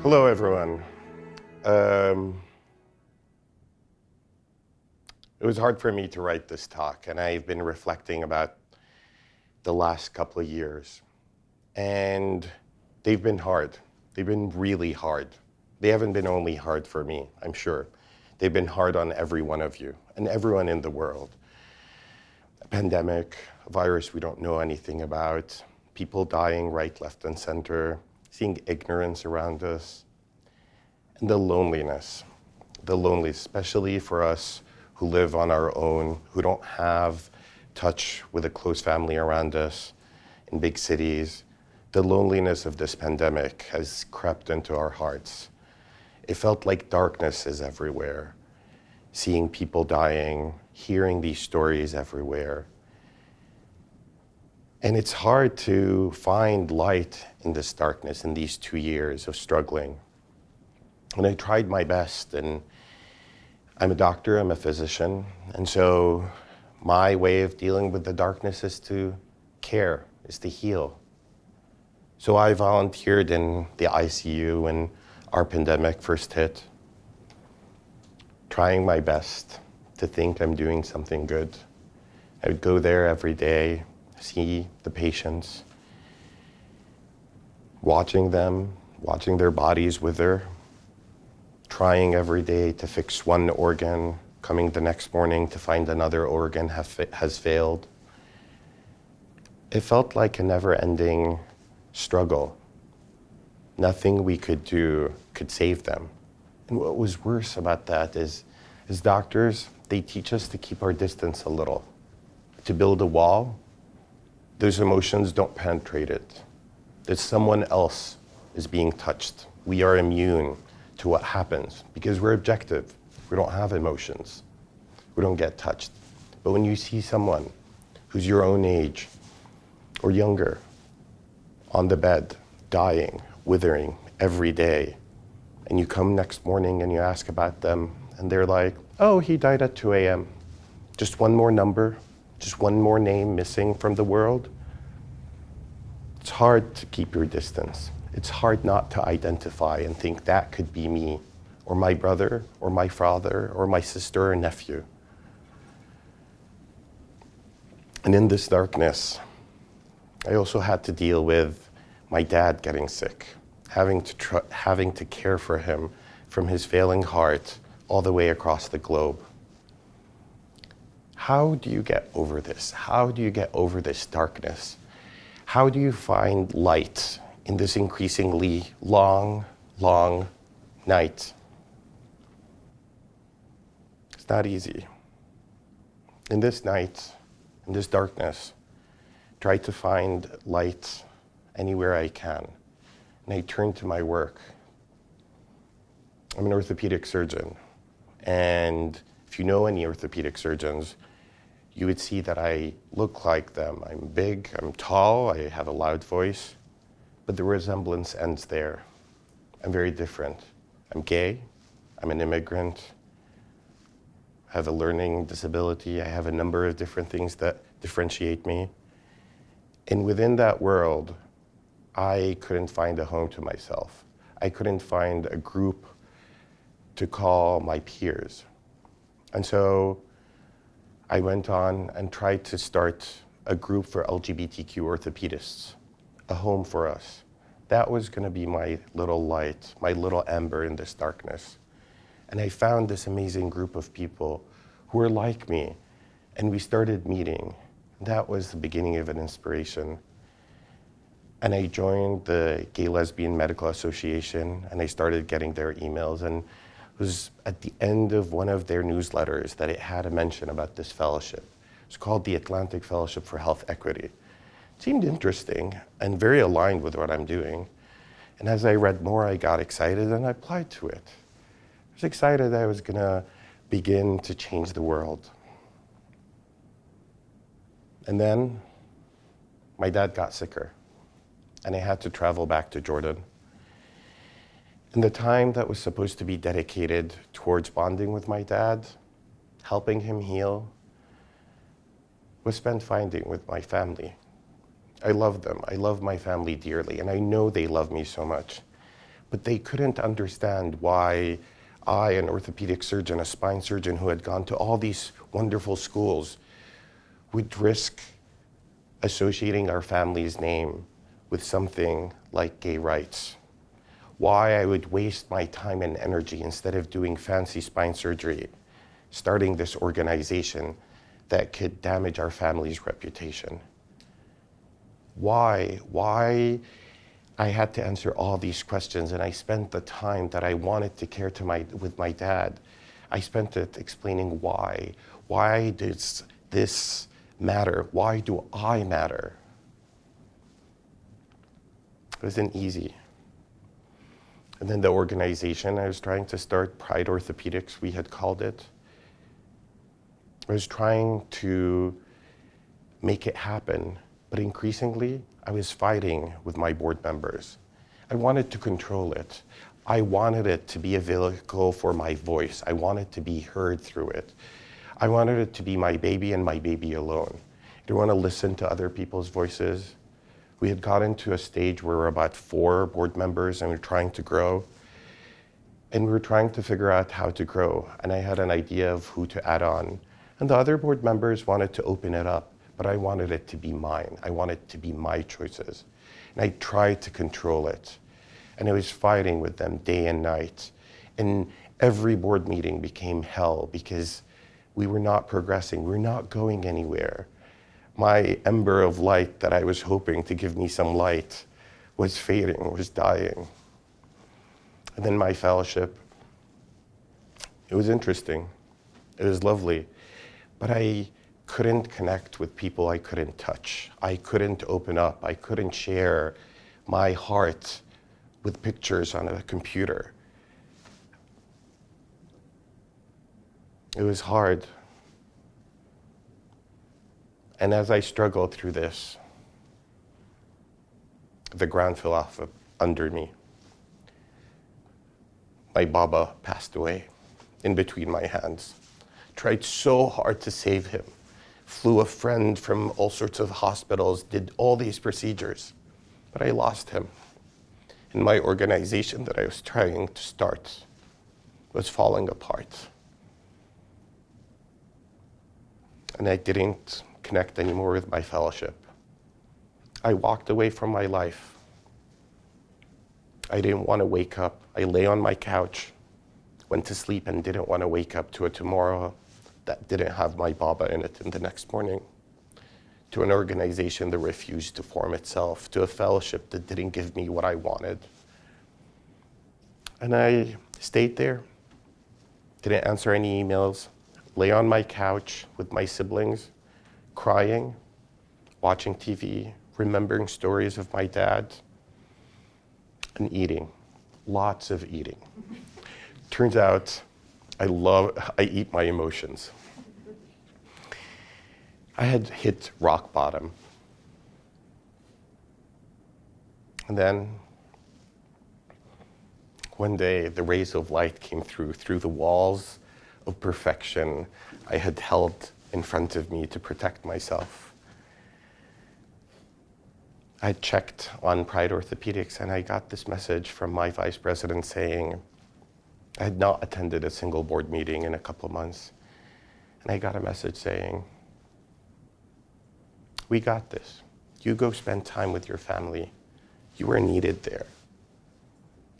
Hello, everyone. It was hard for me to write this talk, and I've been reflecting about the last couple of years. And they've been hard. They've been really hard. They haven't been only hard for me, I'm sure. They've been hard on every one of you and everyone in the world. A pandemic, a virus we don't know anything about, people dying right, left, and center, seeing ignorance around us, and the loneliness, especially for us who live on our own, who don't have touch with a close family around us in big cities. The loneliness of this pandemic has crept into our hearts. It felt like darkness is everywhere, seeing people dying, hearing these stories everywhere. And it's hard to find light in this darkness in these 2 years of struggling. And I tried my best, and I'm a doctor, I'm a physician, and so my way of dealing with the darkness is to care, is to heal. So I volunteered in the ICU when our pandemic first hit, trying my best to think I'm doing something good. I would go there every day, see the patients, watching them, watching their bodies wither, trying every day to fix one organ, coming the next morning to find another organ has failed. It felt like a never-ending struggle. Nothing we could do could save them. And what was worse about that is, as doctors, they teach us to keep our distance a little, to build a wall. Those emotions don't penetrate it. That someone else is being touched. We are immune to what happens because we're objective. We don't have emotions. We don't get touched. But when you see someone who's your own age or younger on the bed, dying, withering every day, and you come next morning and you ask about them, and they're like, oh, he died at 2 a.m. Just one more number, just one more name missing from the world. It's hard to keep your distance. It's hard not to identify and think that could be me, or my brother, or my father, or my sister or nephew. And in this darkness, I also had to deal with my dad getting sick, having to care for him from his failing heart all the way across the globe. How do you get over this? How do you get over this darkness? How do you find light in this increasingly long, long night? It's not easy. In this night, in this darkness, try to find light anywhere I can. And I turn to my work. I'm an orthopedic surgeon. And if you know any orthopedic surgeons, you would see that I look like them. I'm big, I'm tall, I have a loud voice. But the resemblance ends there. I'm very different. I'm gay, I'm an immigrant, I have a learning disability, I have a number of different things that differentiate me. And within that world, I couldn't find a home to myself. I couldn't find a group to call my peers. And so I went on and tried to start a group for LGBTQ orthopedists. A home for us. That was going to be my little light, my little ember in this darkness. And I found this amazing group of people who were like me, and we started meeting. That was the beginning of an inspiration. And I joined the Gay Lesbian Medical Association, and I started getting their emails, and it was at the end of one of their newsletters that it had a mention about this fellowship. It's called the Atlantic Fellowship for Health Equity. Seemed interesting and very aligned with what I'm doing. And as I read more, I got excited and I applied to it. I was excited I was gonna begin to change the world. And then my dad got sicker and I had to travel back to Jordan. And the time that was supposed to be dedicated towards bonding with my dad, helping him heal, was spent finding with my family. I love them. I love my family dearly, and I know they love me so much. but they couldn't understand why I, an orthopedic surgeon, a spine surgeon who had gone to all these wonderful schools, would risk associating our family's name with something like gay rights. Why I would waste my time and energy instead of doing fancy spine surgery, starting this organization that could damage our family's reputation. Why I had to answer all these questions, and I spent the time that I wanted to care with my dad. I spent it explaining why. Why does this matter? Why do I matter? It wasn't easy. And then the organization I was trying to start, Pride Orthopedics, we had called it. I was trying to make it happen, but increasingly, I was fighting with my board members. I wanted to control it. I wanted it to be a vehicle for my voice. I wanted to be heard through it. I wanted it to be my baby and my baby alone. I didn't want to listen to other people's voices. We had gotten to a stage where we were about 4 board members and we were trying to grow. And we were trying to figure out how to grow. And I had an idea of who to add on. And the other board members wanted to open it up, but I wanted it to be mine. I wanted it to be my choices. And I tried to control it. And I was fighting with them day and night. And every board meeting became hell because we were not progressing. We were not going anywhere. My ember of light that I was hoping to give me some light was fading, was dying. And then my fellowship, it was interesting. It was lovely. But I couldn't connect with people I couldn't touch. I couldn't open up. I couldn't share my heart with pictures on a computer. It was hard. And as I struggled through this, the ground fell off under me. My Baba passed away in between my hands. Tried so hard to save him. Flew a friend from all sorts of hospitals, did all these procedures, but I lost him. And my organization that I was trying to start was falling apart. And I didn't connect anymore with my fellowship. I walked away from my life. I didn't want to wake up. I lay on my couch, went to sleep and didn't want to wake up to a tomorrow that didn't have my Baba in it in the next morning, to an organization that refused to form itself, to a fellowship that didn't give me what I wanted. And I stayed there, didn't answer any emails, lay on my couch with my siblings, crying, watching TV, remembering stories of my dad, and eating, lots of eating. Turns out I eat my emotions. I had hit rock bottom. And then one day the rays of light came through the walls of perfection I had held in front of me to protect myself. I checked on Pride Orthopedics and I got this message from my vice president saying, I had not attended a single board meeting in a couple of months. And I got a message saying, we got this. You go spend time with your family. You were needed there.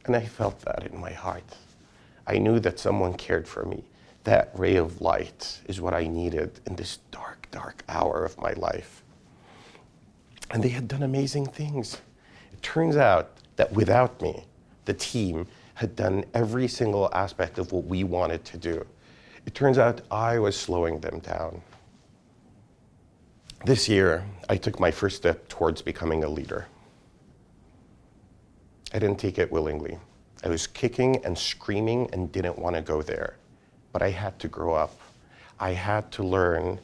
And I felt that in my heart. I knew that someone cared for me. That ray of light is what I needed in this dark, dark hour of my life. And they had done amazing things. It turns out that without me, the team had done every single aspect of what we wanted to do. It turns out I was slowing them down. This year, I took my first step towards becoming a leader. I didn't take it willingly. I was kicking and screaming and didn't want to go there. But I had to grow up. I had to learn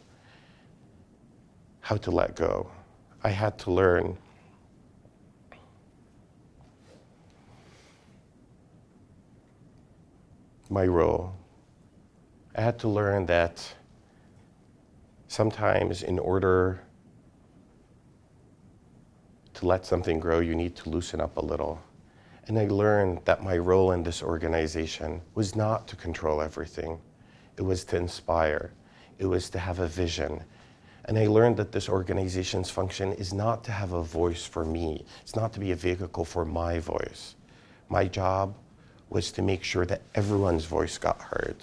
how to let go. I had to learn my role. I had to learn that sometimes in order to let something grow, you need to loosen up a little. And I learned that my role in this organization was not to control everything. It was to inspire. It was to have a vision. And I learned that this organization's function is not to have a voice for me. It's not to be a vehicle for my voice. My job was to make sure that everyone's voice got heard,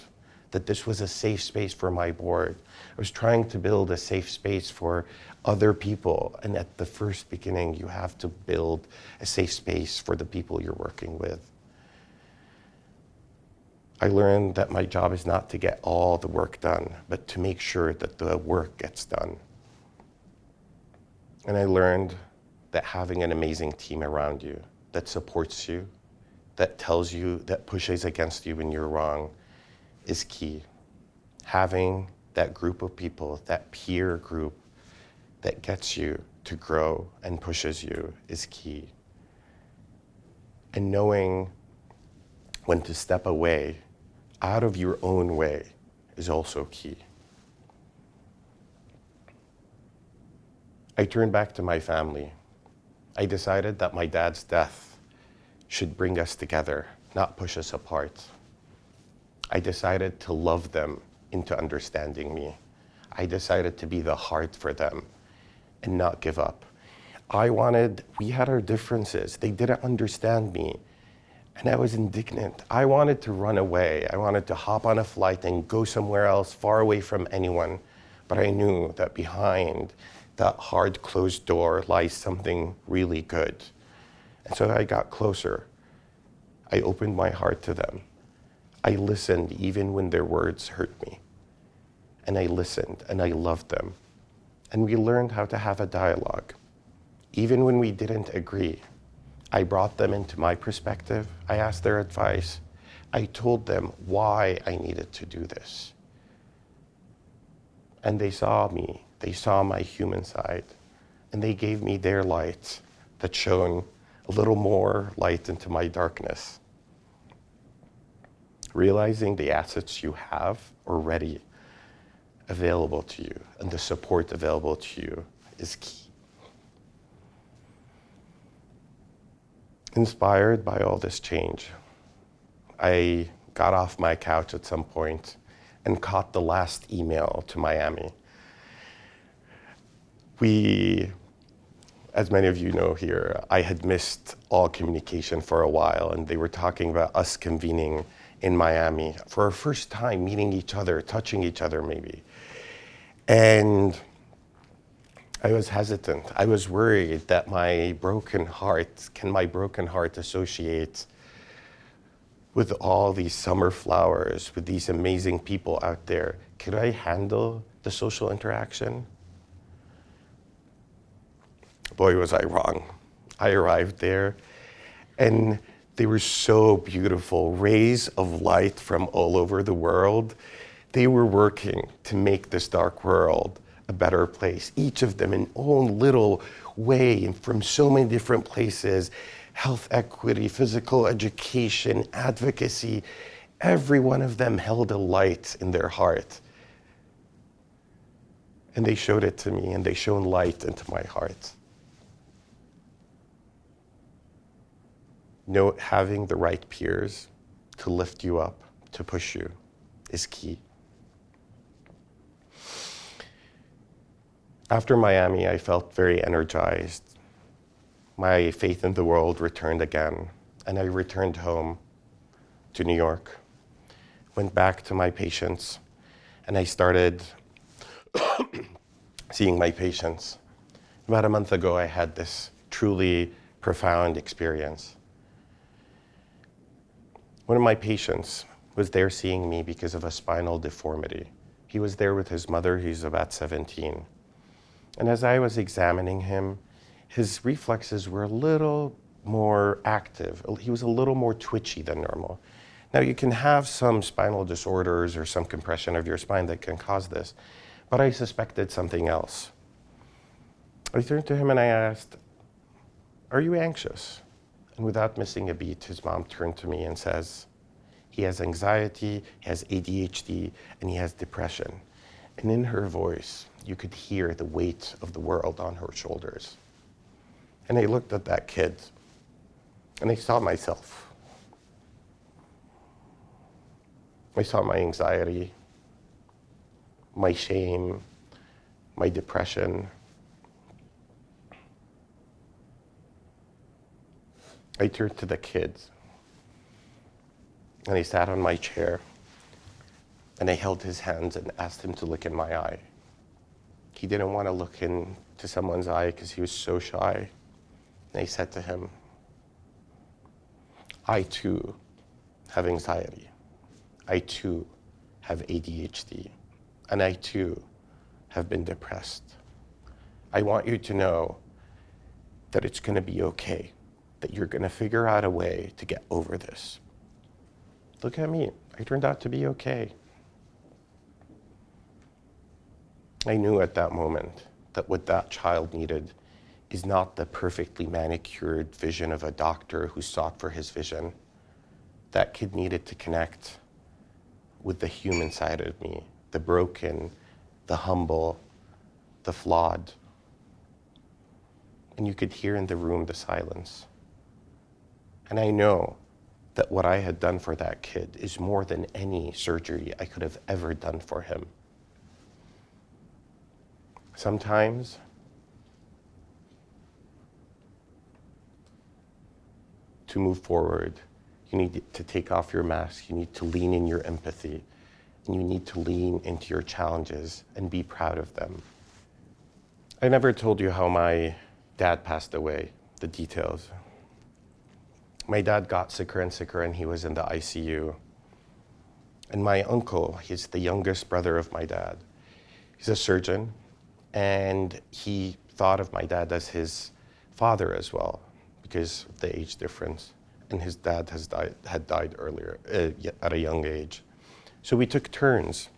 that this was a safe space for my board. I was trying to build a safe space for other people. And at the first beginning, you have to build a safe space for the people you're working with. I learned that my job is not to get all the work done, but to make sure that the work gets done. And I learned that having an amazing team around you that supports you, that tells you, that pushes against you when you're wrong, is key. Having that group of people, that peer group that gets you to grow and pushes you is key. And knowing when to step away out of your own way is also key. I turned back to my family. I decided that my dad's death should bring us together, not push us apart. I decided to love them into understanding me. I decided to be the heart for them and not give up. We had our differences. They didn't understand me. And I was indignant. I wanted to run away. I wanted to hop on a flight and go somewhere else, far away from anyone. But I knew that behind that hard closed door lies something really good. And so I got closer. I opened my heart to them. I listened even when their words hurt me. And I listened and I loved them. And we learned how to have a dialogue. Even when we didn't agree, I brought them into my perspective. I asked their advice. I told them why I needed to do this. And they saw me. They saw my human side. And they gave me their light that shone a little more light into my darkness. Realizing the assets you have already available to you and the support available to you is key. Inspired by all this change, I got off my couch at some point and caught the last email to Miami. As many of you know here, I had missed all communication for a while, and they were talking about us convening in Miami for our first time, meeting each other, touching each other maybe. And I was hesitant. I was worried that my broken heart associate with all these summer flowers, with these amazing people out there? Could I handle the social interaction? Boy, was I wrong. I arrived there and they were so beautiful, rays of light from all over the world. They were working to make this dark world a better place, each of them in own little way and from so many different places. Health equity, physical education, advocacy, every one of them held a light in their heart. And they showed it to me, and they shone light into my heart. Having the right peers to lift you up, to push you, is key. After Miami, I felt very energized. My faith in the world returned again, and I returned home to New York, went back to my patients, and I started seeing my patients. About a month ago, I had this truly profound experience. One of my patients was there seeing me because of a spinal deformity. He was there with his mother, he's about 17. And as I was examining him, his reflexes were a little more active. He was a little more twitchy than normal. Now, you can have some spinal disorders or some compression of your spine that can cause this, but I suspected something else. I turned to him and I asked, "Are you anxious?" And without missing a beat, his mom turned to me and says, "He has anxiety, he has ADHD, and he has depression." And in her voice, you could hear the weight of the world on her shoulders. And I looked at that kid, And I saw myself. I saw my anxiety, my shame, my depression. I turned to the kids, and I sat on my chair, and I held his hands and asked him to look in my eye. He didn't want to look into someone's eye because he was so shy. And I said to him, I too have anxiety. I too have ADHD. And I too have been depressed. I want you to know that it's going to be okay, that you're going to figure out a way to get over this. Look at me. I turned out to be okay. I knew at that moment that what that child needed is not the perfectly manicured vision of a doctor who sought for his vision. That kid needed to connect with the human side of me, the broken, the humble, the flawed. And you could hear in the room the silence. And I know that what I had done for that kid is more than any surgery I could have ever done for him. Sometimes to move forward, you need to take off your mask, you need to lean in your empathy, and you need to lean into your challenges and be proud of them. I never told you how my dad passed away, the details. My dad got sicker and sicker, and he was in the ICU. And my uncle, he's the youngest brother of my dad. He's a surgeon, and he thought of my dad as his father as well, because of the age difference. And his dad had died earlier, at a young age. So we took turns.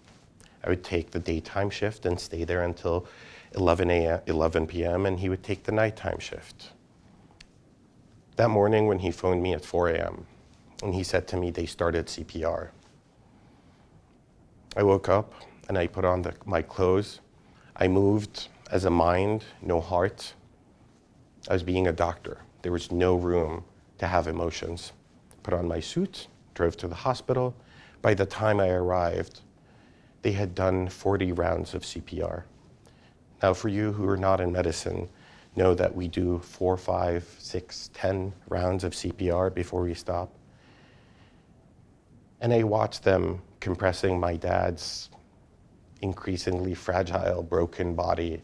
I would take the daytime shift and stay there until 11 p.m., and he would take the nighttime shift. That morning when he phoned me at 4 a.m., and he said to me, they started CPR. I woke up and I put on my clothes. I moved as a mind, no heart. I was being a doctor. There was no room to have emotions. Put on my suit, drove to the hospital. By the time I arrived, they had done 40 rounds of CPR. Now, for you who are not in medicine, know that we do 4, 5, 6, 10 rounds of CPR before we stop. And I watched them compressing my dad's increasingly fragile, broken body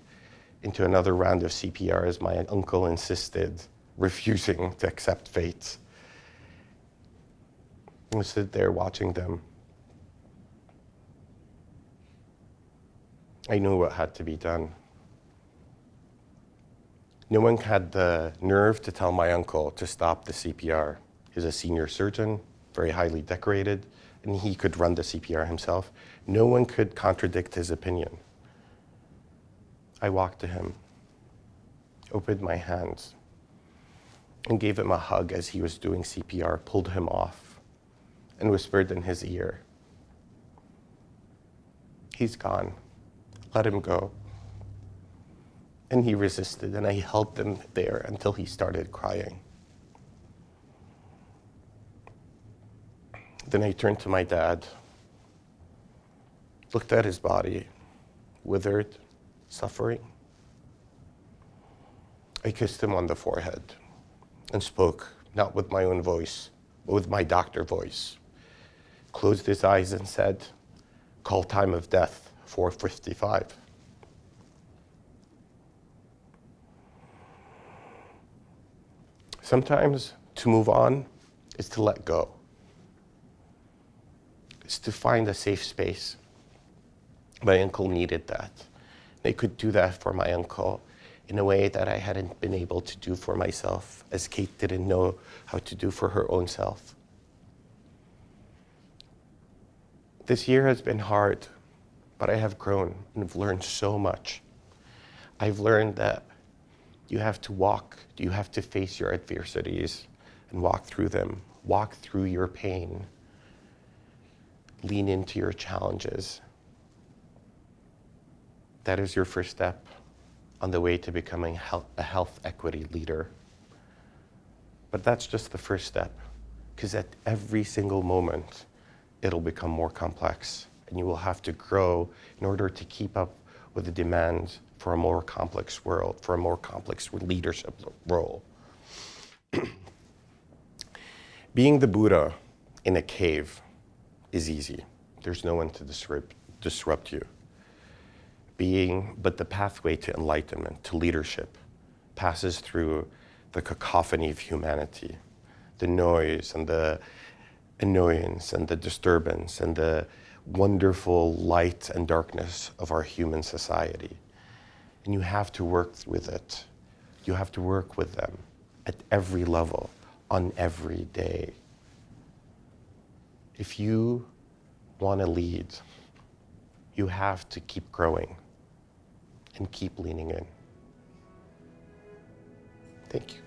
into another round of CPR as my uncle insisted, refusing to accept fate. I stood there watching them. I knew what had to be done. No one had the nerve to tell my uncle to stop the CPR. He's a senior surgeon, very highly decorated, and he could run the CPR himself. No one could contradict his opinion. I walked to him, opened my hands, and gave him a hug as he was doing CPR, pulled him off, and whispered in his ear, "He's gone. Let him go." And he resisted, and I held him there until he started crying. Then I turned to my dad, looked at his body, withered, suffering. I kissed him on the forehead and spoke, not with my own voice, but with my doctor voice. Closed his eyes and said, "Call time of death, 4:55. Sometimes to move on is to let go. It's to find a safe space. My uncle needed that. I could do that for my uncle in a way that I hadn't been able to do for myself, as Kate didn't know how to do for her own self. This year has been hard, but I have grown and have learned so much. I've learned that you have to face your adversities and walk through them, walk through your pain, lean into your challenges. That is your first step. on the way to becoming a health equity leader. But that's just the first step, because at every single moment, it'll become more complex, and you will have to grow in order to keep up with the demands for a more complex world, for a more complex leadership role. Being the Buddha in a cave is easy. There's no one to disrupt you. But the pathway to enlightenment, to leadership, passes through the cacophony of humanity, the noise and the annoyance and the disturbance and the wonderful light and darkness of our human society. And you have to work with it. You have to work with them at every level, on every day. If you want to lead, you have to keep growing and keep leaning in. Thank you.